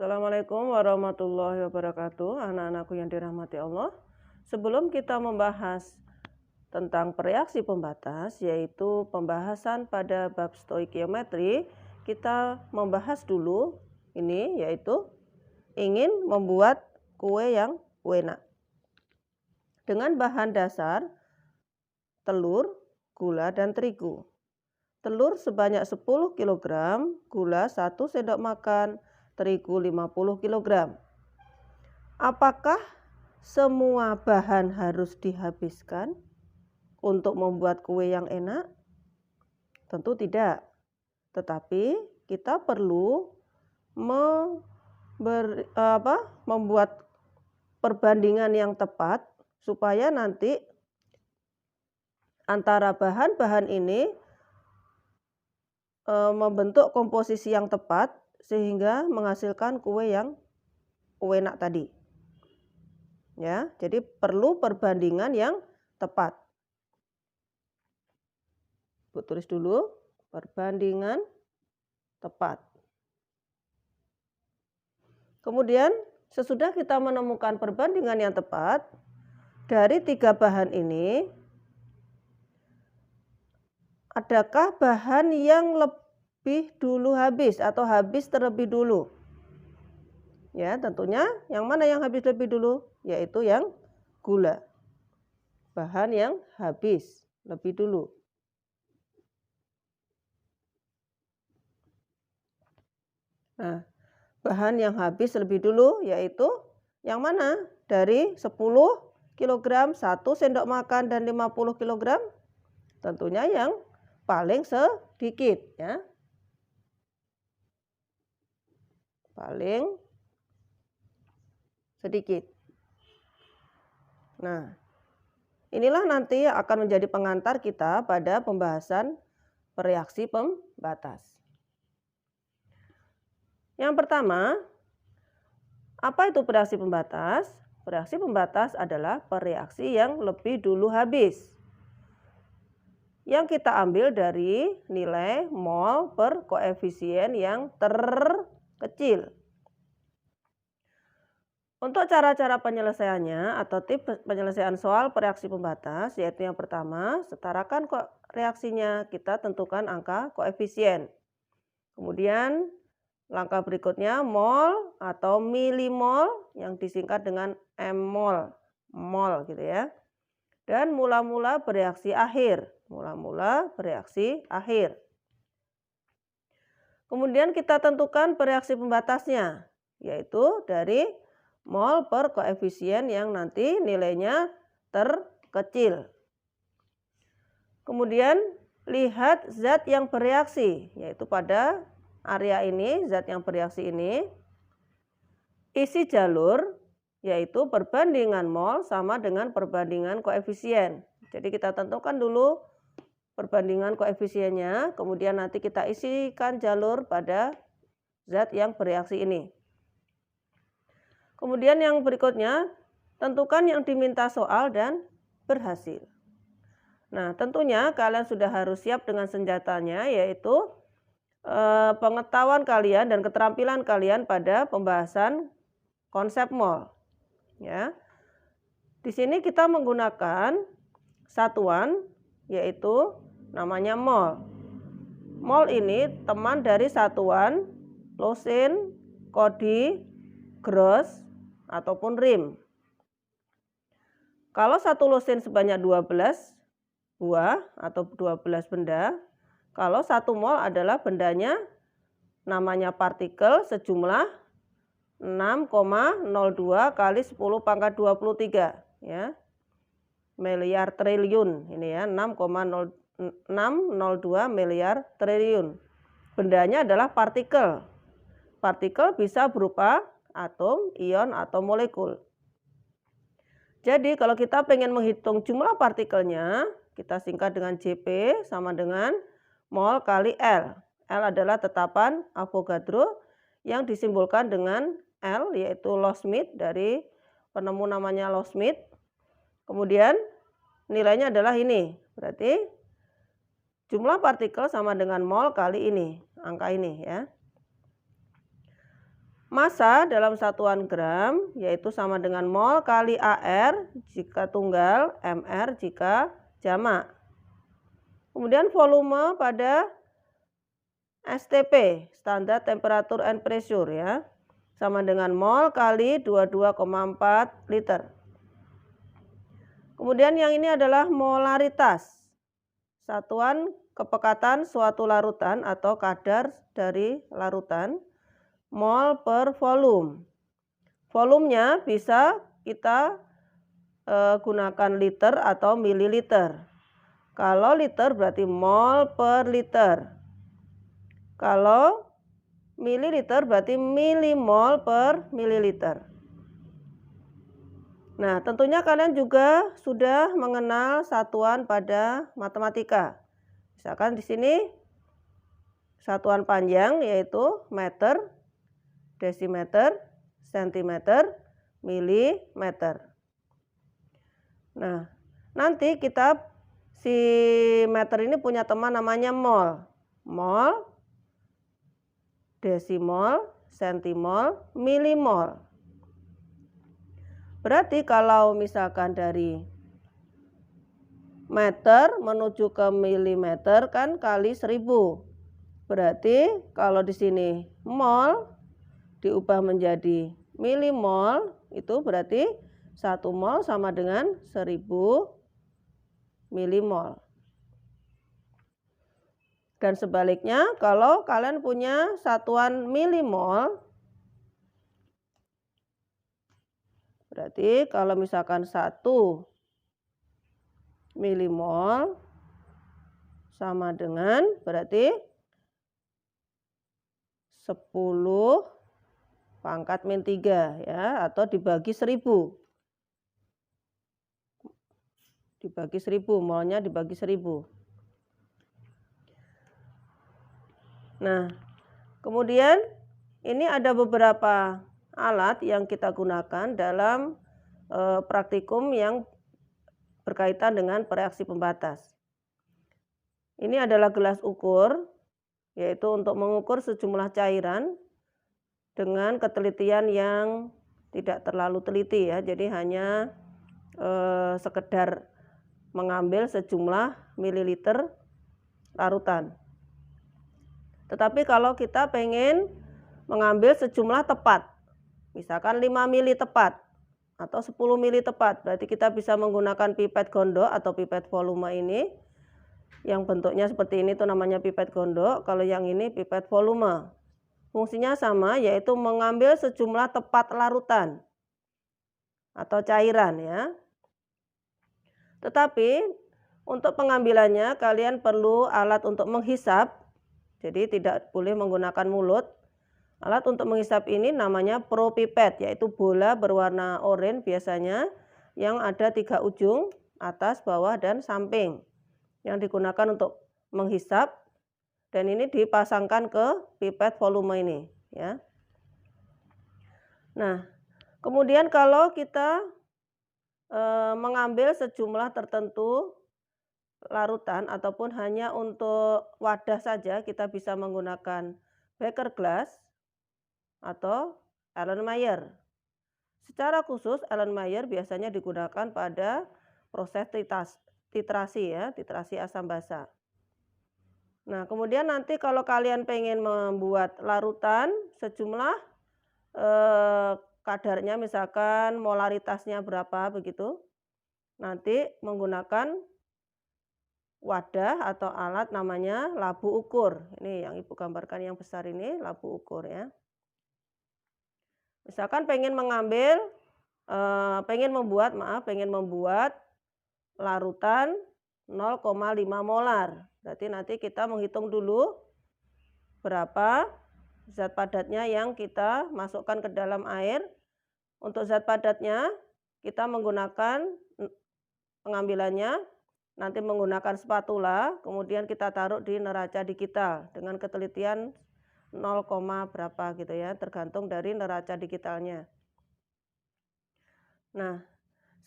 Assalamualaikum warahmatullahi wabarakatuh, anak-anakku yang dirahmati Allah. Sebelum kita membahas tentang reaksi pembatas, yaitu pembahasan pada bab stoikiometri, kita membahas dulu ini, yaitu ingin membuat kue yang enak. Dengan bahan dasar telur, gula, dan terigu. Telur sebanyak 10 kg, gula 1 sendok makan, terigu 50 kg. Apakah semua bahan harus dihabiskan untuk membuat kue yang enak? Tentu tidak. Tetapi kita perlu membuat perbandingan yang tepat supaya nanti antara bahan-bahan ini membentuk komposisi yang tepat sehingga menghasilkan kue yang enak tadi. Ya, jadi perlu perbandingan yang tepat. Bu tulis dulu, perbandingan tepat. Kemudian sesudah kita menemukan perbandingan yang tepat, dari 3 bahan ini, adakah bahan yang lebih dulu habis atau habis terlebih dulu? Ya, tentunya yang mana yang habis lebih dulu? Yaitu yang gula. Bahan yang habis lebih dulu. Nah, bahan yang habis lebih dulu yaitu yang mana? Dari 10 kg, 1 sendok makan dan 50 kg. Tentunya yang paling sedikit, ya. Paling sedikit. Nah, inilah nanti yang akan menjadi pengantar kita pada pembahasan reaksi pembatas. Yang pertama, apa itu reaksi pembatas? Reaksi pembatas adalah reaksi yang lebih dulu habis. Yang kita ambil dari nilai mol per koefisien yang terkecil. Untuk cara-cara penyelesaiannya atau tips penyelesaian soal reaksi pembatas, yaitu yang pertama, setarakan reaksinya, kita tentukan angka koefisien. Kemudian langkah berikutnya mol atau milimol yang disingkat dengan mmol, mol gitu ya. Dan mula-mula bereaksi akhir, Kemudian kita tentukan bereaksi pembatasnya, yaitu dari mol per koefisien yang nanti nilainya terkecil. Kemudian lihat zat yang bereaksi, yaitu pada area ini, zat yang bereaksi ini, isi jalur, yaitu perbandingan mol sama dengan perbandingan koefisien. Jadi kita tentukan dulu perbandingan koefisiennya, kemudian nanti kita isikan jalur pada zat yang bereaksi ini. Kemudian yang berikutnya, tentukan yang diminta soal dan berhasil. Nah, tentunya kalian sudah harus siap dengan senjatanya, yaitu pengetahuan kalian dan keterampilan kalian pada pembahasan konsep mol. Ya. Di sini kita menggunakan satuan, yaitu namanya mol. Mol ini teman dari satuan losin, kodi, gross, ataupun rim. Kalau satu losin sebanyak 12 buah atau 12 benda, kalau 1 mol adalah bendanya namanya partikel sejumlah 6,02 kali 10 pangkat 23 ya. Miliar triliun ini ya, 6,602 miliar triliun. Bendanya adalah partikel. Partikel bisa berupa atom, ion, atau molekul. Jadi kalau kita pengen menghitung jumlah partikelnya, kita singkat dengan JP sama dengan mol kali L. L adalah tetapan Avogadro yang disimbolkan dengan L, yaitu Loschmidt, dari penemu namanya Loschmidt. Kemudian nilainya adalah ini, berarti jumlah partikel sama dengan mol kali ini, angka ini ya. Massa dalam satuan gram yaitu sama dengan mol kali AR jika tunggal, MR jika jamak. Kemudian volume pada STP, standar temperature and pressure ya, sama dengan mol kali 22,4 liter. Kemudian yang ini adalah molaritas, satuan kepekatan suatu larutan atau kadar dari larutan, mol per volume. Volumenya bisa kita gunakan liter atau mililiter. Kalau liter berarti mol per liter. Kalau mililiter berarti milimol per mililiter. Nah, tentunya kalian juga sudah mengenal satuan pada matematika. Misalkan di sini satuan panjang yaitu meter, desimeter, sentimeter, milimeter. Nah, nanti si meter ini punya teman namanya mol. Mol, desimol, sentimol, milimol. Berarti kalau misalkan dari meter menuju ke milimeter kan kali 1000. Berarti kalau di sini mol diubah menjadi milimol, itu berarti 1 mol sama dengan 1000 milimol. Dan sebaliknya kalau kalian punya satuan milimol, berarti kalau misalkan 1 milimol sama dengan berarti 10 pangkat min 3 ya, atau dibagi 1000. Dibagi 1000, molnya dibagi 1000. Nah, kemudian ini ada beberapa alat yang kita gunakan dalam praktikum yang berkaitan dengan reaksi pembatas. Ini adalah gelas ukur, yaitu untuk mengukur sejumlah cairan dengan ketelitian yang tidak terlalu teliti ya, jadi hanya sekedar mengambil sejumlah mililiter larutan. Tetapi kalau kita pengen mengambil sejumlah tepat, misalkan 5 mili tepat atau 10 mili tepat, berarti kita bisa menggunakan pipet gondok atau pipet volume ini. Yang bentuknya seperti ini itu namanya pipet gondok, kalau yang ini pipet volume. Fungsinya sama, yaitu mengambil sejumlah tepat larutan atau cairan ya. Tetapi untuk pengambilannya kalian perlu alat untuk menghisap. Jadi tidak boleh menggunakan mulut. Alat untuk menghisap ini namanya propipet, yaitu bola berwarna oranye biasanya yang ada 3 ujung, atas, bawah, dan samping, yang digunakan untuk menghisap, dan ini dipasangkan ke pipet volume ini ya. Nah, kemudian kalau kita mengambil sejumlah tertentu larutan ataupun hanya untuk wadah saja, kita bisa menggunakan beker glass atau Erlenmeyer. Secara khusus Erlenmeyer biasanya digunakan pada proses titrasi ya, titrasi asam basa. Nah, kemudian nanti kalau kalian pengen membuat larutan sejumlah kadarnya, misalkan molaritasnya berapa begitu, nanti menggunakan wadah atau alat namanya labu ukur. Ini yang Ibu gambarkan yang besar ini, labu ukur ya. Misalkan pengen membuat larutan 0,5 molar. Berarti nanti kita menghitung dulu berapa zat padatnya yang kita masukkan ke dalam air. Untuk zat padatnya kita menggunakan pengambilannya nanti menggunakan spatula, kemudian kita taruh di neraca digital dengan ketelitian 0, berapa gitu ya, tergantung dari neraca digitalnya. Nah,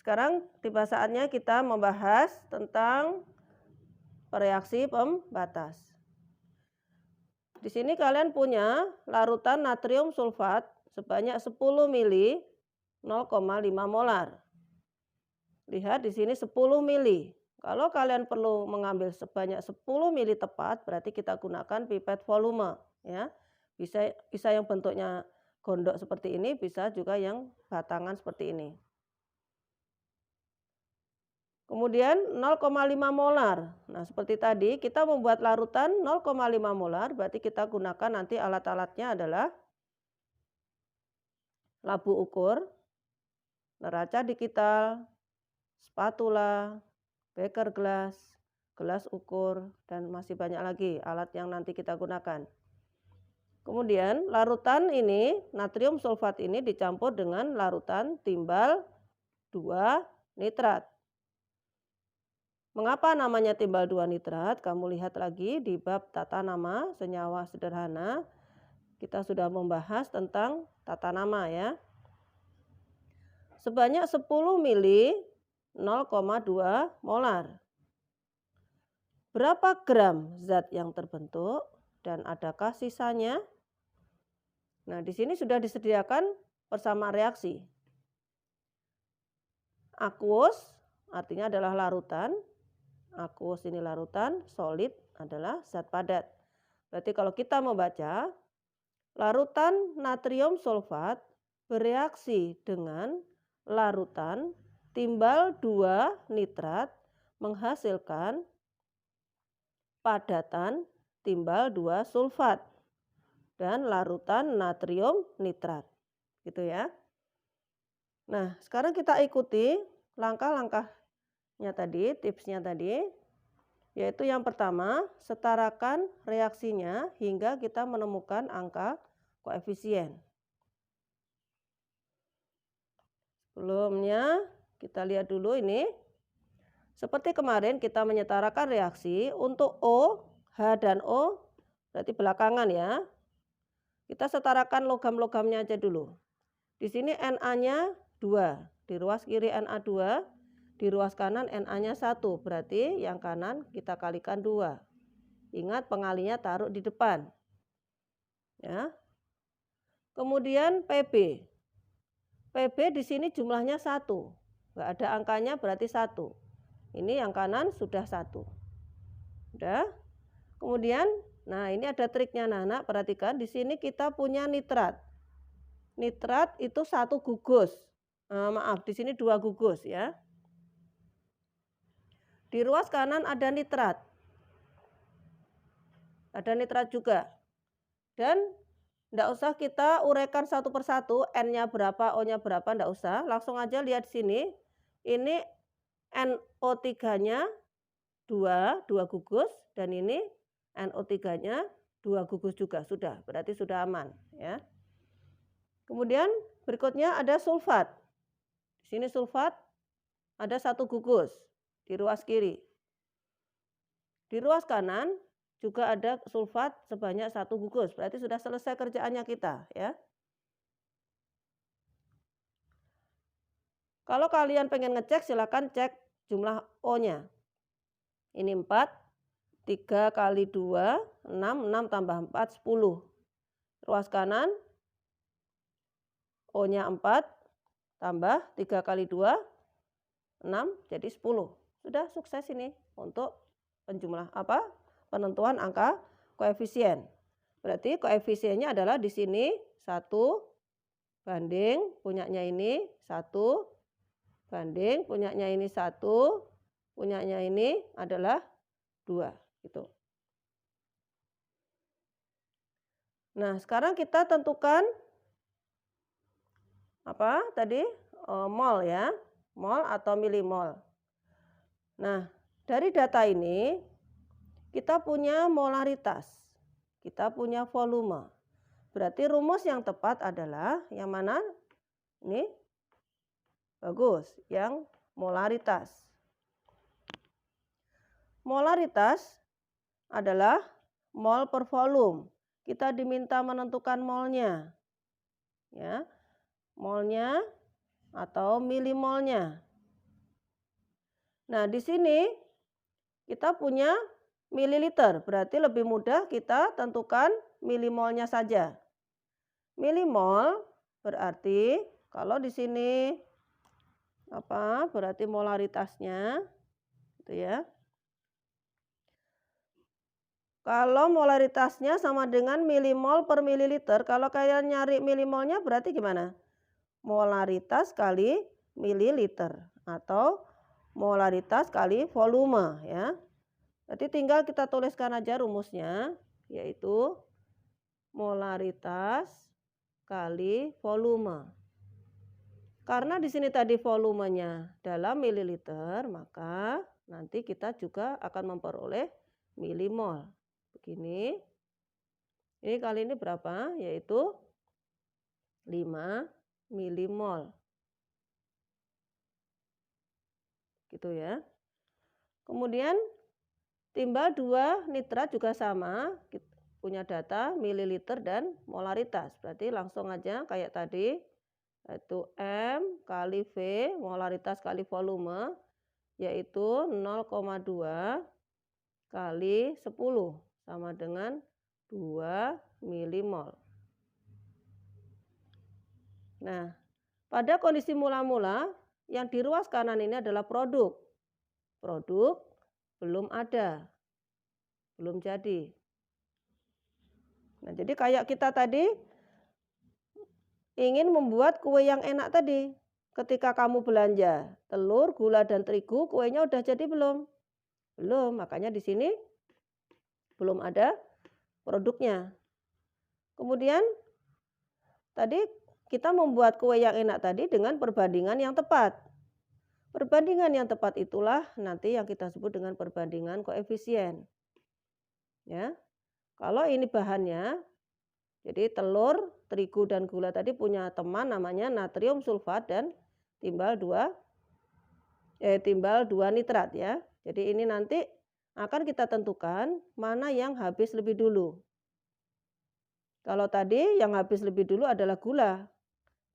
sekarang tiba saatnya kita membahas tentang reaksi pembatas. Di sini kalian punya larutan natrium sulfat sebanyak 10 mili 0,5 molar. Lihat di sini 10 mili. Kalau kalian perlu mengambil sebanyak 10 mili tepat, berarti kita gunakan pipet volume ya. Bisa yang bentuknya gondok seperti ini, bisa juga yang batangan seperti ini. Kemudian 0,5 molar. Nah, seperti tadi kita membuat larutan 0,5 molar, berarti kita gunakan nanti alat-alatnya adalah labu ukur, neraca digital, spatula, beker gelas, gelas ukur, dan masih banyak lagi alat yang nanti kita gunakan. Kemudian larutan ini, natrium sulfat ini dicampur dengan larutan timbal 2 nitrat. Mengapa namanya timbal 2 nitrat? Kamu lihat lagi di bab tata nama senyawa sederhana. Kita sudah membahas tentang tata nama ya. Sebanyak 10 mili 0,2 molar. Berapa gram zat yang terbentuk dan adakah sisanya? Nah, di sini sudah disediakan persamaan reaksi. Aqueous artinya adalah larutan. Aqueous ini larutan, solid adalah zat padat. Berarti kalau kita membaca, larutan natrium sulfat bereaksi dengan larutan timbal 2 nitrat menghasilkan padatan timbal 2 sulfat dan larutan natrium nitrat. Gitu ya. Nah, sekarang kita ikuti langkah-langkahnya tadi, tipsnya tadi. Yaitu yang pertama, setarakan reaksinya hingga kita menemukan angka koefisien. Sebelumnya kita lihat dulu ini. Seperti kemarin kita menyetarakan reaksi untuk O, H dan O, berarti belakangan ya. Kita setarakan logam-logamnya aja dulu. Di sini Na-nya 2, di ruas kiri Na2, di ruas kanan Na-nya 1, berarti yang kanan kita kalikan 2. Ingat pengalinya taruh di depan. Ya. Kemudian Pb. Pb di sini jumlahnya 1. Enggak ada angkanya berarti 1. Ini yang kanan sudah 1. Udah. Kemudian nah ini ada triknya anak-anak, perhatikan di sini kita punya nitrat. Nitrat itu 1 gugus. Maaf, di sini 2 gugus ya. Di ruas kanan ada nitrat. Ada nitrat juga. Dan tidak usah kita uraikan satu persatu, N-nya berapa, O-nya berapa, tidak usah. Langsung aja lihat sini. Ini NO3-nya 2 gugus dan ini NO3-nya 2 gugus juga, sudah, berarti sudah aman ya. Kemudian berikutnya ada sulfat. Di sini sulfat ada 1 gugus di ruas kiri. Di ruas kanan juga ada sulfat sebanyak 1 gugus, berarti sudah selesai kerjaannya kita ya. Kalau kalian pengen ngecek silakan cek jumlah O-nya. Ini 4. 3 kali 2, 6, 6 tambah 4, 10. Ruas kanan, O-nya 4, tambah 3 kali 2, 6, jadi 10. Sudah sukses ini untuk penentuan angka koefisien. Berarti koefisiennya adalah di sini 1 banding punyanya ini 1, banding punyanya ini 1, punyanya ini adalah 2. Gitu. Nah, sekarang kita tentukan apa tadi? Mol ya, mol atau milimol. Nah, dari data ini kita punya molaritas, kita punya volume. Berarti rumus yang tepat adalah yang mana? Ini bagus, yang molaritas. Molaritas adalah mol per volume. Kita diminta menentukan molnya. Ya. Molnya atau milimolnya. Nah, di sini kita punya mililiter, berarti lebih mudah kita tentukan milimolnya saja. Milimol Berarti kalau di sini apa? Berarti molaritasnya gitu ya. Kalau molaritasnya sama dengan milimol per mililiter, kalau kalian nyari milimolnya berarti gimana? Molaritas kali mililiter atau molaritas kali volume ya. Jadi tinggal kita tuliskan aja rumusnya, yaitu molaritas kali volume. Karena di sini tadi volumenya dalam mililiter, maka nanti kita juga akan memperoleh milimol. Begini. Ini kali ini berapa? Yaitu 5 milimol. Gitu ya. Kemudian timbal 2 nitrat juga sama. Kita punya data mililiter dan molaritas. Berarti langsung aja kayak tadi. Yaitu M kali V, molaritas kali volume. Yaitu 0,2 kali 10 sama dengan 2 milimol. Nah, pada kondisi mula-mula yang di ruas kanan ini adalah produk. Produk belum ada, belum jadi. Nah, jadi kayak kita tadi ingin membuat kue yang enak tadi. Ketika kamu belanja telur, gula, dan terigu, kuenya udah jadi belum? Belum, makanya di sini belum ada produknya. Kemudian tadi kita membuat kue yang enak tadi dengan perbandingan yang tepat. Perbandingan yang tepat itulah nanti yang kita sebut dengan perbandingan koefisien. Ya. Kalau ini bahannya, jadi telur, terigu, dan gula tadi punya teman namanya natrium sulfat dan timbal 2 nitrat ya. Jadi ini nanti akan kita tentukan mana yang habis lebih dulu. Kalau tadi yang habis lebih dulu adalah gula,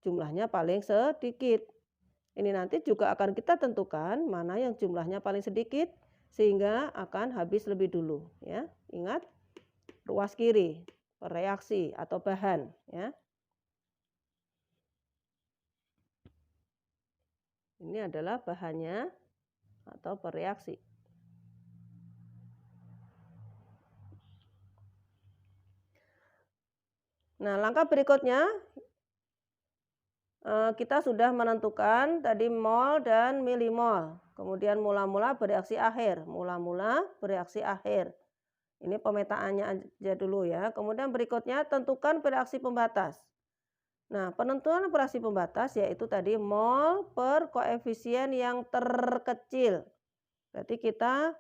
jumlahnya paling sedikit. Ini nanti juga akan kita tentukan mana yang jumlahnya paling sedikit sehingga akan habis lebih dulu ya. Ingat ruas kiri, reaksi atau bahan ya. Ini adalah bahannya atau bereaksi. Nah, langkah berikutnya kita sudah menentukan tadi mol dan milimol. Kemudian mula-mula bereaksi akhir. Mula-mula bereaksi akhir. Ini pemetaannya aja dulu ya. Kemudian berikutnya tentukan bereaksi pembatas. Nah, penentuan bereaksi pembatas yaitu tadi mol per koefisien yang terkecil. Berarti kita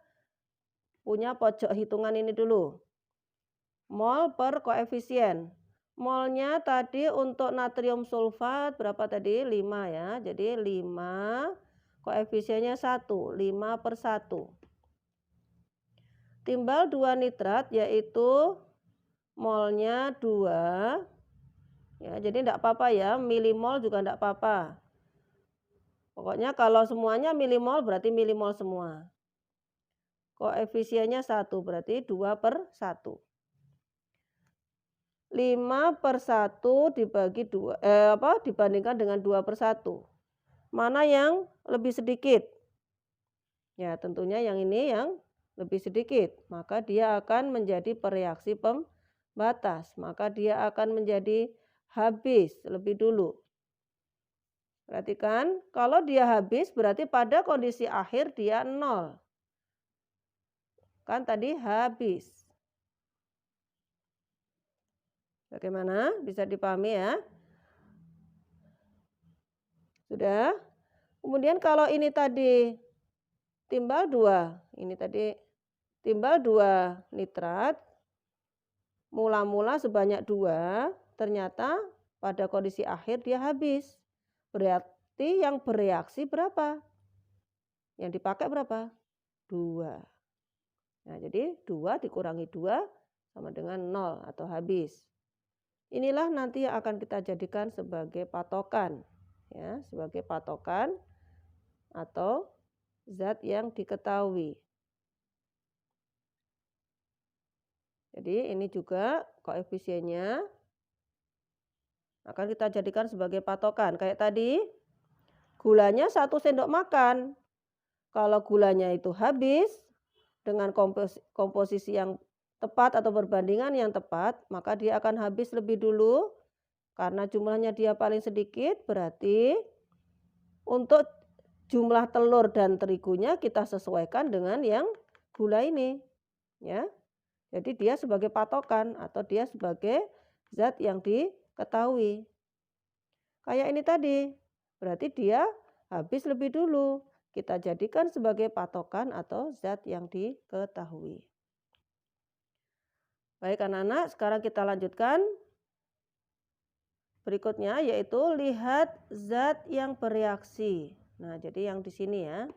punya pojok hitungan ini dulu. Mol per koefisien. Molnya tadi untuk natrium sulfat berapa tadi? 5 ya. Jadi 5, koefisiennya 1, 5/1. Timbal 2 nitrat yaitu molnya 2. Ya, jadi enggak apa-apa ya, milimol juga enggak apa-apa. Pokoknya kalau semuanya milimol berarti milimol semua. Koefisiennya 1 berarti 2/1. 5/1 dibagi 2 dibandingkan dengan 2/1. Mana yang lebih sedikit? Ya, tentunya yang ini yang lebih sedikit. Maka dia akan menjadi bereaksi pembatas. Maka dia akan menjadi habis lebih dulu. Perhatikan, kalau dia habis berarti pada kondisi akhir dia 0. Kan tadi habis. Bagaimana? Bisa dipahami ya? Sudah? Kemudian kalau ini tadi timbal 2, ini tadi timbal 2 nitrat, mula-mula sebanyak 2, ternyata pada kondisi akhir dia habis. Berarti yang bereaksi berapa? Yang dipakai berapa? 2. Nah, jadi 2 dikurangi 2 sama dengan 0 atau habis. Inilah nanti yang akan kita jadikan sebagai patokan. Ya, sebagai patokan atau zat yang diketahui. Jadi ini juga koefisiennya akan kita jadikan sebagai patokan. Kayak tadi, gulanya 1 sendok makan. Kalau gulanya itu habis dengan komposisi yang tepat atau perbandingan yang tepat, maka dia akan habis lebih dulu. Karena jumlahnya dia paling sedikit, berarti untuk jumlah telur dan terigunya kita sesuaikan dengan yang gula ini. Ya. Jadi dia sebagai patokan atau dia sebagai zat yang diketahui. Kayak ini tadi, berarti dia habis lebih dulu. Kita jadikan sebagai patokan atau zat yang diketahui. Baik anak-anak, sekarang kita lanjutkan. Berikutnya yaitu lihat zat yang bereaksi. Nah, jadi yang di sini ya.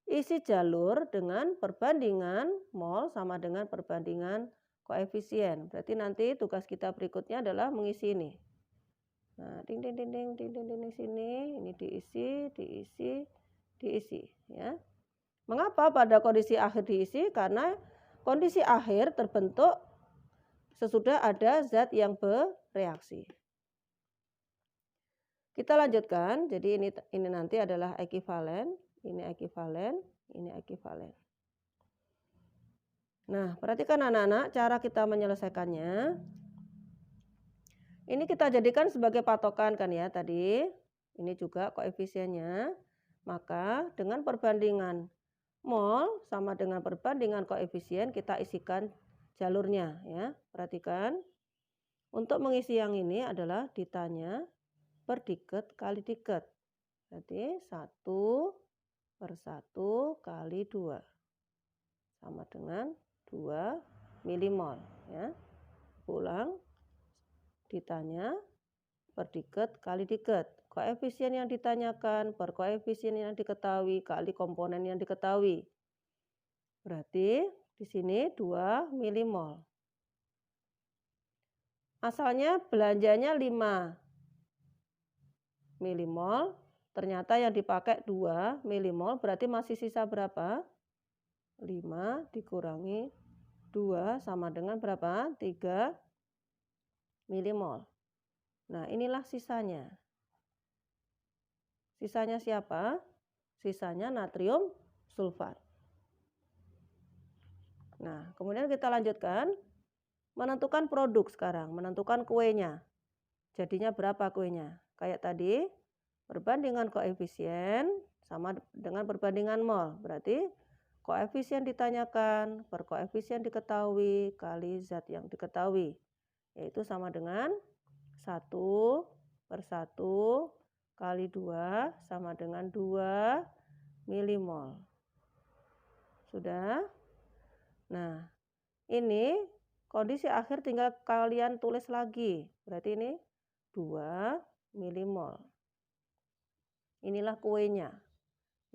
Isi jalur dengan perbandingan mol sama dengan perbandingan koefisien. Berarti nanti tugas kita berikutnya adalah mengisi ini. Nah, ding ding ding ding ding ding ding sini, ini diisi ya. Mengapa pada kondisi akhir diisi? Karena kondisi akhir terbentuk sesudah ada zat yang bereaksi. Kita lanjutkan. Jadi ini nanti adalah ekivalen, ini ekivalen, ini ekivalen. Nah, perhatikan anak-anak cara kita menyelesaikannya. Ini kita jadikan sebagai patokan kan ya tadi. Ini juga koefisiennya. Maka dengan perbandingan mol sama dengan perbandingan koefisien kita isikan jalurnya ya. Perhatikan. Untuk mengisi yang ini adalah ditanya per diket kali diket. Berarti 1/1 kali 2 sama dengan 2 milimol ya. Ulang. Ditanya per diket kali diket. Koefisien yang ditanyakan per koefisien yang diketahui kali komponen yang diketahui. Berarti di sini 2 milimol. Asalnya belanjanya 5 milimol. Ternyata yang dipakai 2 milimol. Berarti masih sisa berapa? 5 dikurangi 2 sama dengan berapa? 3 milimol. Nah, inilah sisanya. Sisanya siapa? Sisanya natrium sulfat. Nah, kemudian kita lanjutkan. Menentukan produk sekarang. Menentukan kuenya. Jadinya berapa kuenya? Kayak tadi, perbandingan koefisien sama dengan perbandingan mol. Berarti koefisien ditanyakan per koefisien diketahui kali zat yang diketahui. Yaitu sama dengan 1/1 kali 2 sama dengan 2 milimol. Sudah? Nah, ini kondisi akhir tinggal kalian tulis lagi. Berarti ini 2 milimol. Inilah kuenya.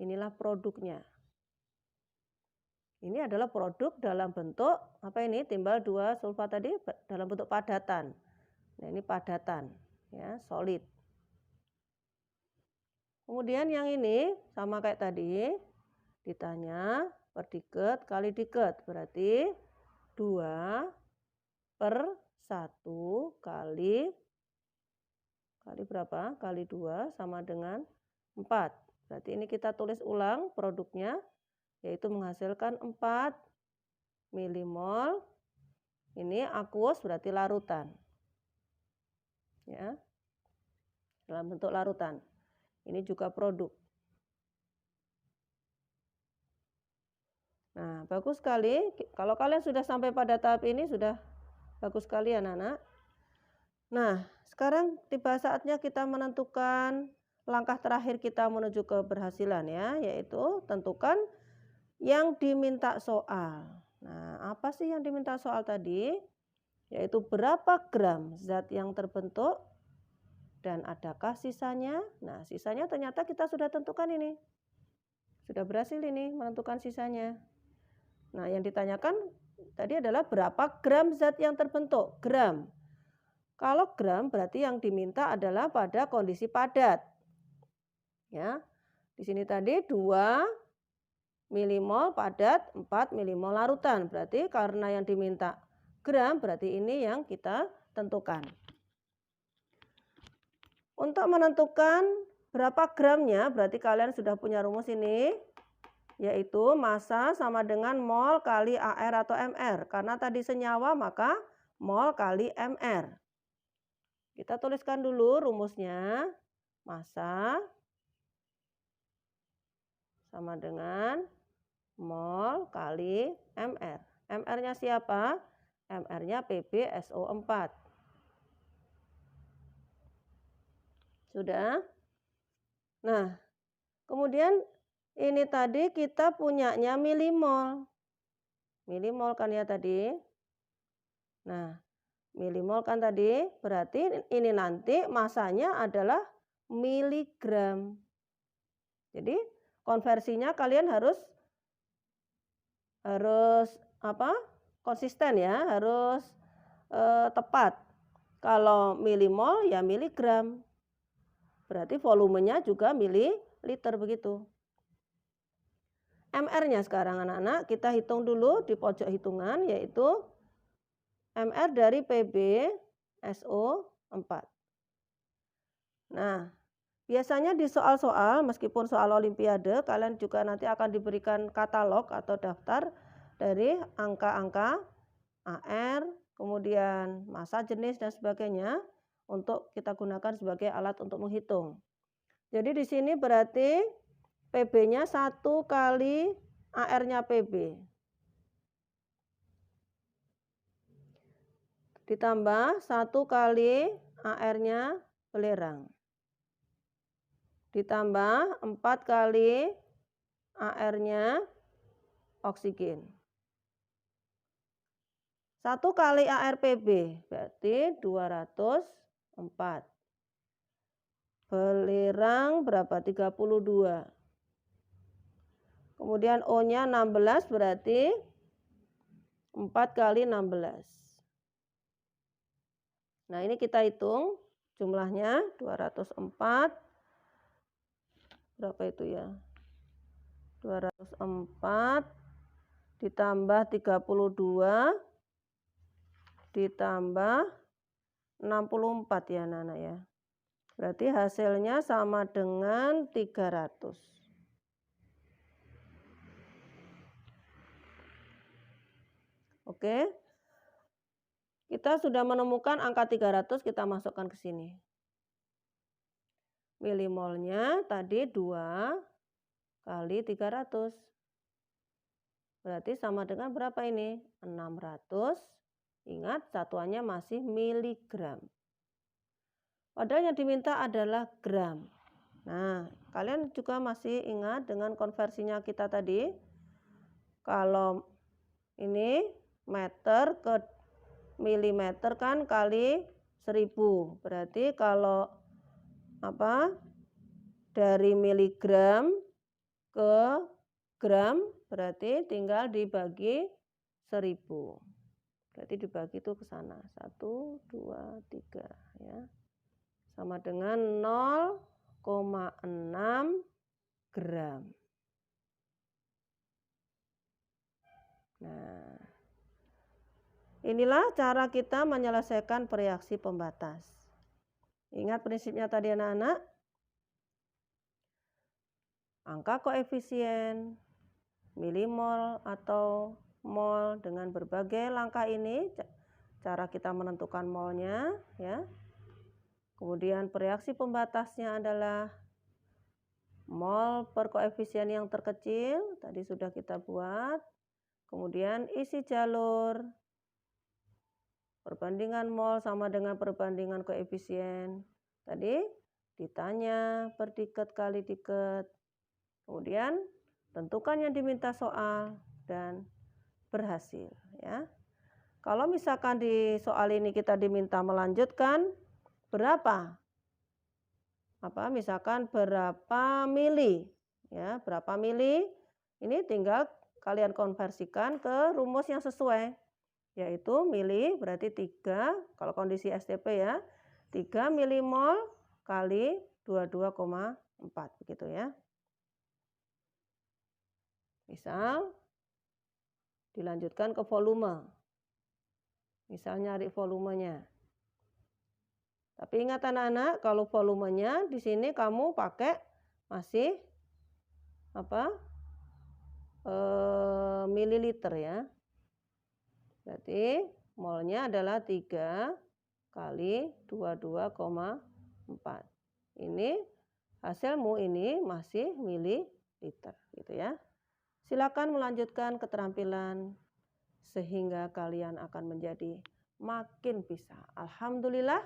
Inilah produknya. Ini adalah produk dalam bentuk apa ini? Timbal 2 sulfat tadi dalam bentuk padatan. Nah, ini padatan ya, solid. Kemudian yang ini sama kayak tadi, ditanya per diket kali diket. Berarti 2/1 kali berapa? Kali 2 sama dengan 4. Berarti ini kita tulis ulang produknya. Yaitu menghasilkan 4 milimol. Ini aqueous berarti larutan. Ya. Dalam bentuk larutan. Ini juga produk. Nah, bagus sekali. Kalau kalian sudah sampai pada tahap ini sudah bagus sekali anak-anak. Nah, sekarang tiba saatnya kita menentukan langkah terakhir kita menuju keberhasilan ya, yaitu tentukan yang diminta soal. Nah, apa sih yang diminta soal tadi? Yaitu berapa gram zat yang terbentuk dan adakah sisanya? Nah, sisanya ternyata kita sudah tentukan ini. Sudah berhasil ini menentukan sisanya. Nah, yang ditanyakan tadi adalah berapa gram zat yang terbentuk? Gram. Kalau gram berarti yang diminta adalah pada kondisi padat. Ya. Di sini tadi 2 milimol padat, 4 milimol larutan. Berarti karena yang diminta gram, berarti ini yang kita tentukan. Untuk menentukan berapa gramnya, berarti kalian sudah punya rumus ini, yaitu massa sama dengan mol kali AR atau MR. Karena tadi senyawa maka mol kali MR. Kita tuliskan dulu rumusnya. Massa sama dengan mol kali MR. MR-nya siapa? MR-nya PbSO4. Sudah? Nah, kemudian ini tadi kita punyanya milimol. Milimol kan ya tadi. Nah, milimol kan tadi, berarti ini nanti masanya adalah miligram. Jadi konversinya kalian harus apa? Konsisten ya, harus tepat. Kalau milimol ya miligram. Berarti volumenya juga mililiter begitu. MR-nya sekarang anak-anak kita hitung dulu di pojok hitungan, yaitu MR dari PbSO4. Nah, biasanya di soal-soal, meskipun soal olimpiade, kalian juga nanti akan diberikan katalog atau daftar dari angka-angka AR, kemudian massa, jenis, dan sebagainya untuk kita gunakan sebagai alat untuk menghitung. Jadi di sini berarti PB-nya 1 kali AR-nya PB. Ditambah 1 kali AR-nya belerang. Ditambah 4 kali AR-nya oksigen. 1 kali ARPB berarti 204. Belerang berapa? 32. Kemudian O-nya 16 berarti 4 kali 16. Nah, ini kita hitung jumlahnya 204. Berapa itu ya? 204 ditambah 32 ditambah 64 ya anak-anak ya. Berarti hasilnya sama dengan 300. Oke. Kita sudah menemukan angka 300, kita masukkan ke sini. Milimolnya tadi 2 kali 300. Berarti sama dengan berapa ini? 600. Ingat satuannya masih miligram. Padahal yang diminta adalah gram. Nah, kalian juga masih ingat dengan konversinya kita tadi. Kalau ini meter ke milimeter kan kali 1000. Berarti kalau dari miligram ke gram berarti tinggal dibagi 1000. Berarti dibagi itu ke sana. 1, 2, 3 ya. Sama dengan 0,6 gram. Nah, inilah cara kita menyelesaikan reaksi pembatas. Ingat prinsipnya tadi anak-anak. Angka koefisien, milimol atau mol dengan berbagai langkah ini, cara kita menentukan molnya ya. Kemudian reaksi pembatasnya adalah mol per koefisien yang terkecil, tadi sudah kita buat. Kemudian isi jalur, perbandingan mol sama dengan perbandingan koefisien. Tadi ditanya per diket kali diket. Kemudian tentukan yang diminta soal dan berhasil ya. Kalau misalkan di soal ini kita diminta melanjutkan berapa? Misalkan berapa mili ya, berapa mili? Ini tinggal kalian konversikan ke rumus yang sesuai, yaitu mili berarti 3 kalau kondisi STP ya, 3 milimol kali 22,4 begitu ya. Misal dilanjutkan ke volume. Misal nyari volumenya. Tapi ingat anak-anak, kalau volumenya di sini kamu pakai masih apa? Mililiter ya. Berarti molnya adalah 3 kali 22,4. Ini hasilmu ini masih mililiter gitu ya. Silakan melanjutkan keterampilan sehingga kalian akan menjadi makin bisa. Alhamdulillah.